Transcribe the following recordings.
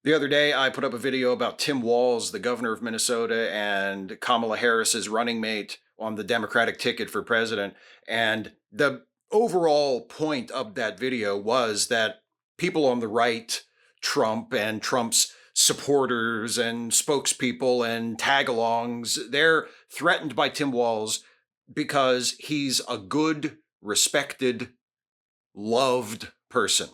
The other day, I put up a video about Tim Walz, the governor of Minnesota, and Kamala Harris's running mate on the Democratic ticket for president. And the overall point of that video was that people on the right, Trump and Trump's supporters and spokespeople and tag-alongs, they're threatened by Tim Walz because he's a good, respected, loved person.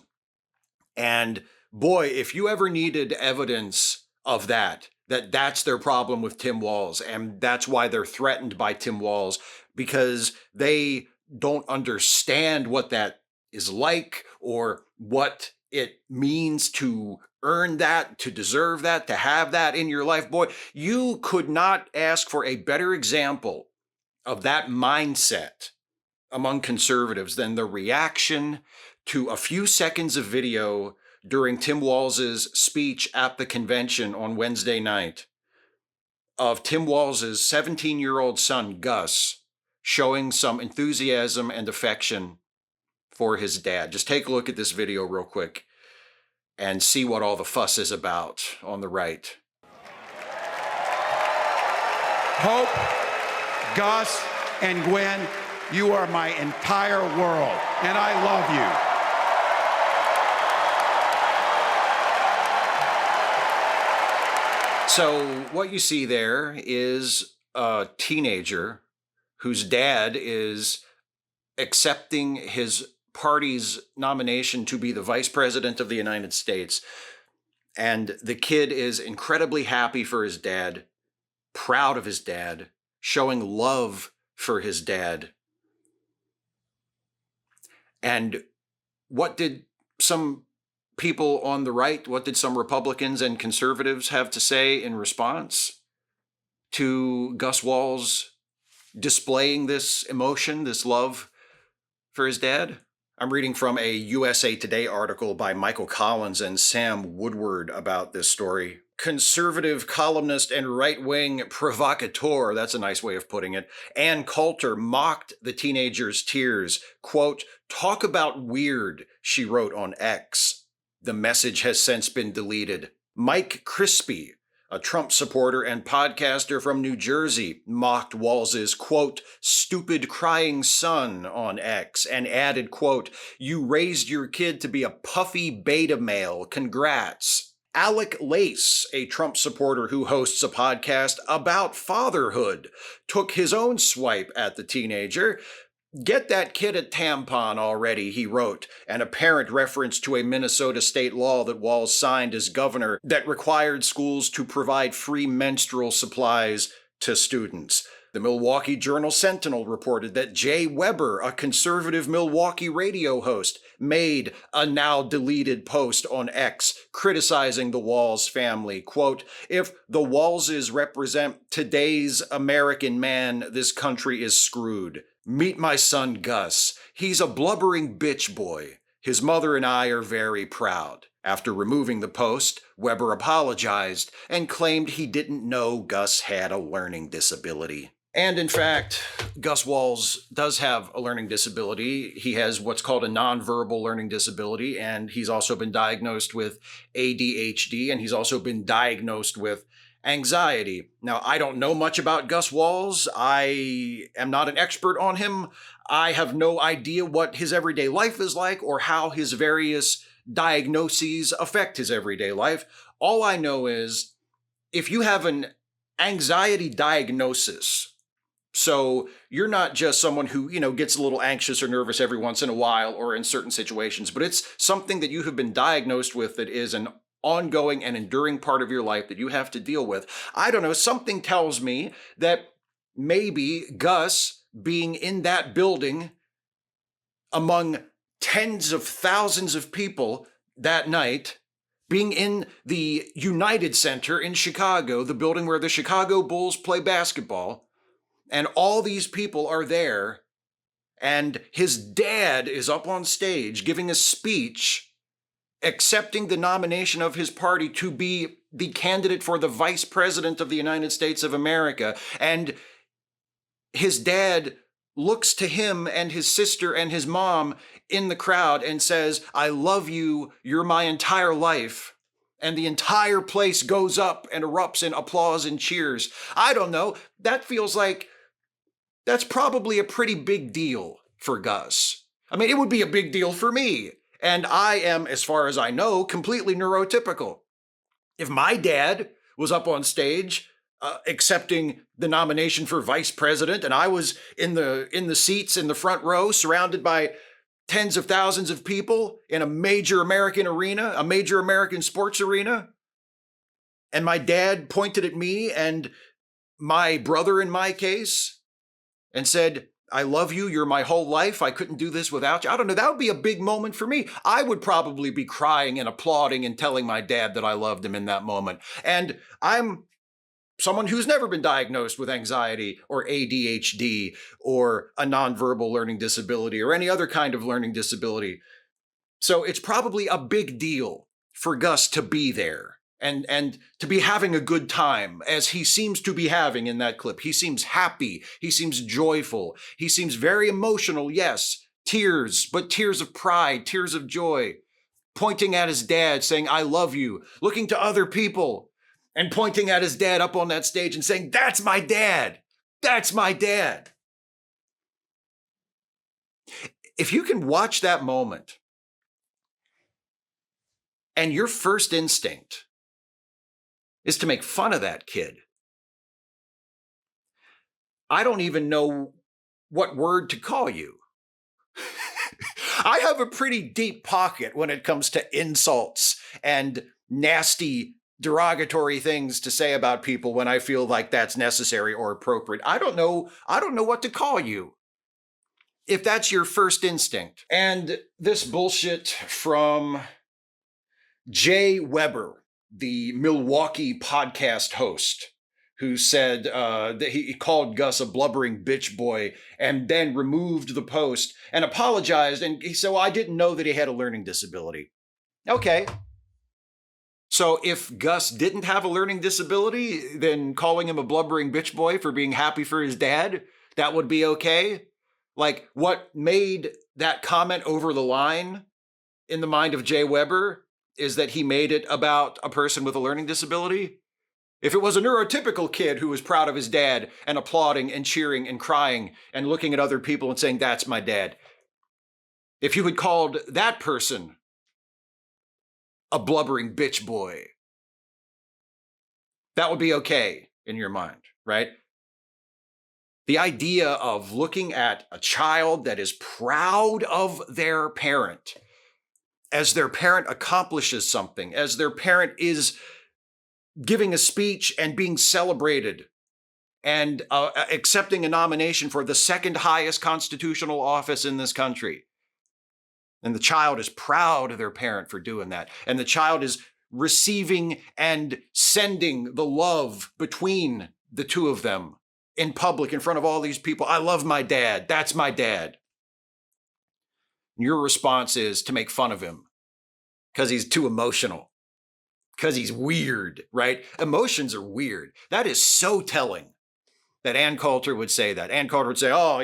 And boy, if you ever needed evidence of that's their problem with Tim Walz, and that's why they're threatened by Tim Walz, because they don't understand what that is like or what it means to earn that, to deserve that, to have that in your life. Boy, you could not ask for a better example of that mindset among conservatives than the reaction to a few seconds of video during Tim Walz's speech at the convention on Wednesday night of Tim Walz's 17-year-old son, Gus, showing some enthusiasm and affection for his dad. Just take a look at this video real quick and see what all the fuss is about on the right. Hope, Gus, and Gwen, you are my entire world, and I love you. So what you see there is a teenager whose dad is accepting his party's nomination to be the vice president of the United States. And the kid is incredibly happy for his dad, proud of his dad, showing love for his dad. And what did some people on the right, what did some Republicans and conservatives have to say in response to Gus Walz displaying this emotion, this love for his dad? I'm reading from a USA Today article by Michael Collins and Sam Woodward about this story. Conservative columnist and right-wing provocateur, that's a nice way of putting it, Ann Coulter mocked the teenager's tears. Quote, "Talk about weird," she wrote on X. The message has since been deleted. Mike Crispy, a Trump supporter and podcaster from New Jersey, mocked Walz's, quote, "stupid crying son" on X and added, quote, "You raised your kid to be a puffy beta male. Congrats." Alec Lace, a Trump supporter who hosts a podcast about fatherhood, took his own swipe at the teenager. "Get that kid a tampon already," he wrote, an apparent reference to a Minnesota state law that Walz signed as governor that required schools to provide free menstrual supplies to students. The Milwaukee Journal-Sentinel reported that Jay Weber, a conservative Milwaukee radio host, made a now-deleted post on X criticizing the Walz family. Quote, "If the Walzes represent today's American man, this country is screwed. Meet my son Gus. He's a blubbering bitch boy. His mother and I are very proud." After removing the post, Weber apologized and claimed he didn't know Gus had a learning disability. And in fact, Gus Walz does have a learning disability. He has what's called a nonverbal learning disability, and he's also been diagnosed with ADHD, and he's also been diagnosed with anxiety. Now, I don't know much about Gus Walz. I am not an expert on him. I have no idea what his everyday life is like or how his various diagnoses affect his everyday life. All I know is if you have an anxiety diagnosis, so you're not just someone who, gets a little anxious or nervous every once in a while or in certain situations, but it's something that you have been diagnosed with that is an ongoing and enduring part of your life that you have to deal with. I don't know, something tells me that maybe Gus being in that building among tens of thousands of people that night, being in the United Center in Chicago, the building where the Chicago Bulls play basketball, and all these people are there, and his dad is up on stage giving a speech accepting the nomination of his party to be the candidate for the vice president of the United States of America. And his dad looks to him and his sister and his mom in the crowd and says, "I love you. You're my entire life." and the entire place goes up and erupts in applause and cheers. I don't know. That feels like that's probably a pretty big deal for Gus. I mean, it would be a big deal for me. And I am, as far as I know, completely neurotypical. If my dad was up on stage accepting the nomination for vice president, and I was in the seats in the front row, surrounded by tens of thousands of people in a major American arena, a major American sports arena, and my dad pointed at me and my brother in my case and said, "I love you. You're my whole life. I couldn't do this without you." I don't know. That would be a big moment for me. I would probably be crying and applauding and telling my dad that I loved him in that moment. And I'm someone who's never been diagnosed with anxiety or ADHD or a nonverbal learning disability or any other kind of learning disability. So it's probably a big deal for Gus to be there and to be having a good time, as he seems to be having in that clip. He seems happy. He seems joyful. He seems very emotional, yes. Tears, but tears of pride, tears of joy. Pointing at his dad, saying, "I love you." Looking to other people and pointing at his dad up on that stage and saying, "That's my dad. That's my dad." If you can watch that moment and your first instinct is to make fun of that kid, I don't even know what word to call you. I have a pretty deep pocket when it comes to insults and nasty, derogatory things to say about people when I feel like that's necessary or appropriate. I don't know what to call you if that's your first instinct. And this bullshit from Jay Weber, the Milwaukee podcast host, who said that he called Gus a blubbering bitch boy and then removed the post and apologized. And he said, "Well, I didn't know that he had a learning disability." Okay. So if Gus didn't have a learning disability, then calling him a blubbering bitch boy for being happy for his dad, that would be okay? Like, what made that comment over the line in the mind of Jay Weber is that he made it about a person with a learning disability. If it was a neurotypical kid who was proud of his dad and applauding and cheering and crying and looking at other people and saying, "That's my dad," if you had called that person a blubbering bitch boy, that would be okay in your mind, right? The idea of looking at a child that is proud of their parent as their parent accomplishes something, as their parent is giving a speech and being celebrated and accepting a nomination for the second highest constitutional office in this country. And the child is proud of their parent for doing that. And the child is receiving and sending the love between the two of them in public in front of all these people. "I love my dad. That's my dad." And your response is to make fun of him because he's too emotional, because he's weird, right? Emotions are weird. That is so telling that Ann Coulter would say that. Ann Coulter would say, "Oh,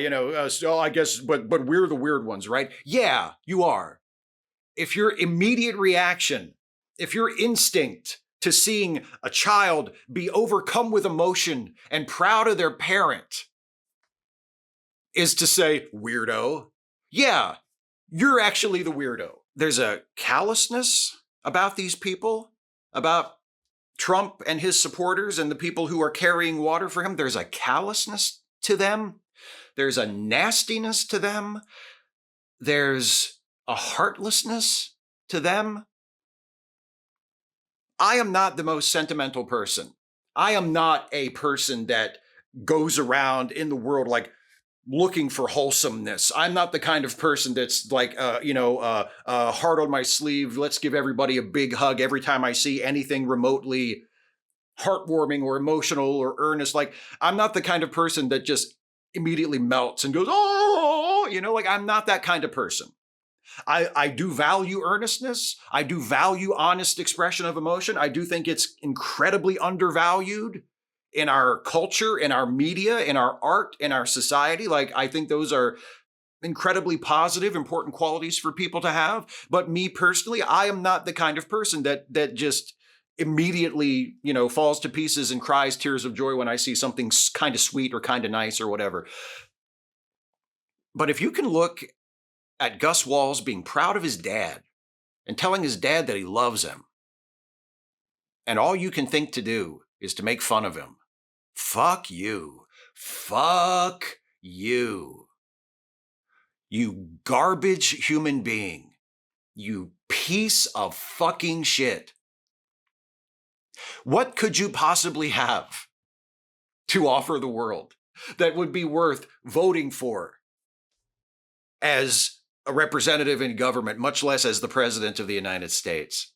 I guess, but we're the weird ones, right?" Yeah, you are. If your immediate reaction, if your instinct to seeing a child be overcome with emotion and proud of their parent is to say, "Weirdo," yeah, you're actually the weirdo. There's a callousness about these people, about Trump and his supporters and the people who are carrying water for him. There's a callousness to them. There's a nastiness to them. There's a heartlessness to them. I am not the most sentimental person. I am not a person that goes around in the world like looking for wholesomeness. I'm not the kind of person that's like, heart on my sleeve. Let's give everybody a big hug every time I see anything remotely heartwarming or emotional or earnest. Like, I'm not the kind of person that just immediately melts and goes, "Oh," I'm not that kind of person. I do value earnestness. I do value honest expression of emotion. I do think it's incredibly undervalued in our culture, in our media, in our art, in our society. Like, I think those are incredibly positive, important qualities for people to have. But me personally, I am not the kind of person that just immediately, falls to pieces and cries tears of joy when I see something kind of sweet or kind of nice or whatever. But if you can look at Gus Walz being proud of his dad and telling his dad that he loves him, and all you can think to do is to make fun of him, fuck you. Fuck you. You garbage human being. You piece of fucking shit. What could you possibly have to offer the world that would be worth voting for as a representative in government, much less as the president of the United States?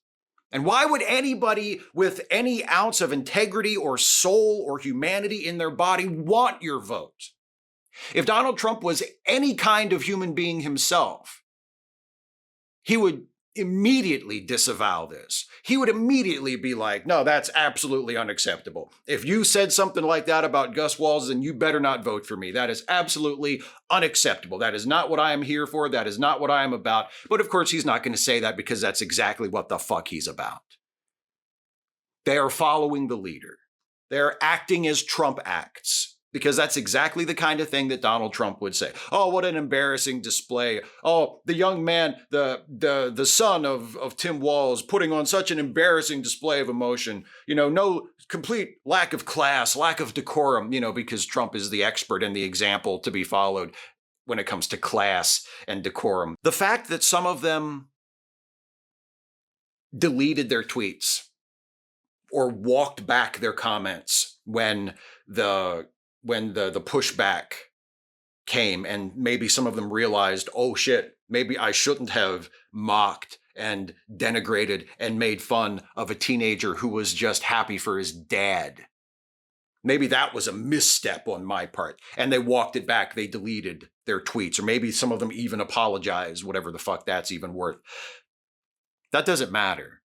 And why would anybody with any ounce of integrity or soul or humanity in their body want your vote? If Donald Trump was any kind of human being himself, he would immediately disavow this. He would immediately be like, no, that's absolutely unacceptable. If you said something like that about Gus Walz, then you better not vote for me. That is absolutely unacceptable. That is not what I am here for. That is not what I am about. But of course, he's not going to say that because that's exactly what the fuck he's about. They are following the leader. They're acting as Trump acts. Because that's exactly the kind of thing that Donald Trump would say. Oh, what an embarrassing display. Oh, the young man, the son of Tim Walz putting on such an embarrassing display of emotion. No complete lack of class, lack of decorum, because Trump is the expert and the example to be followed when it comes to class and decorum. The fact that some of them deleted their tweets or walked back their comments when the pushback came, and maybe some of them realized, oh shit, maybe I shouldn't have mocked and denigrated and made fun of a teenager who was just happy for his dad. Maybe that was a misstep on my part. And they walked it back. They deleted their tweets, or maybe some of them even apologized, whatever the fuck that's even worth. That doesn't matter.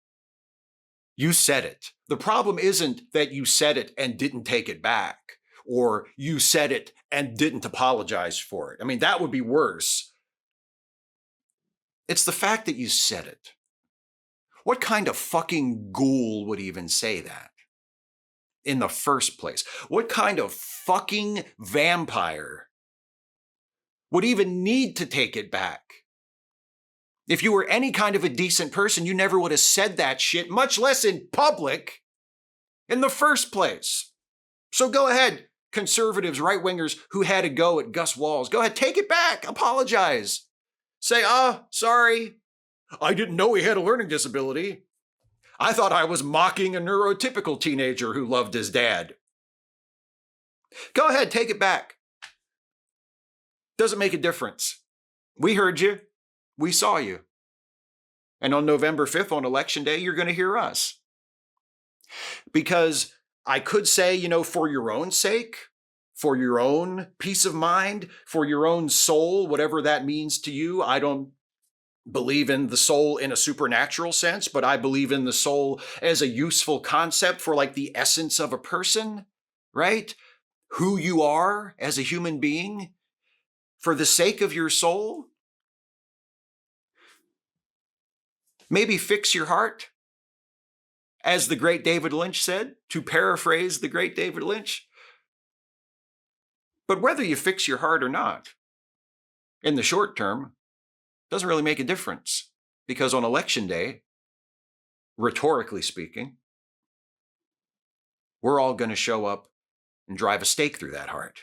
You said it. The problem isn't that you said it and didn't take it back, or you said it and didn't apologize for it. I mean, that would be worse. It's the fact that you said it. What kind of fucking ghoul would even say that in the first place? What kind of fucking vampire would even need to take it back? If you were any kind of a decent person, you never would have said that shit, much less in public, in the first place. So go ahead, conservatives, right-wingers who had a go at Gus Walz. Go ahead, take it back, apologize. Say, sorry, I didn't know he had a learning disability. I thought I was mocking a neurotypical teenager who loved his dad. Go ahead, take it back. Doesn't make a difference. We heard you. We saw you. And on November 5th, on Election Day, you're going to hear us. Because I could say, for your own sake, for your own peace of mind, for your own soul, whatever that means to you. I don't believe in the soul in a supernatural sense, but I believe in the soul as a useful concept for like the essence of a person, right? Who you are as a human being. For the sake of your soul, maybe fix your heart, as the great David Lynch said, to paraphrase the great David Lynch. But whether you fix your heart or not, in the short term, doesn't really make a difference. Because on Election Day, rhetorically speaking, we're all going to show up and drive a stake through that heart.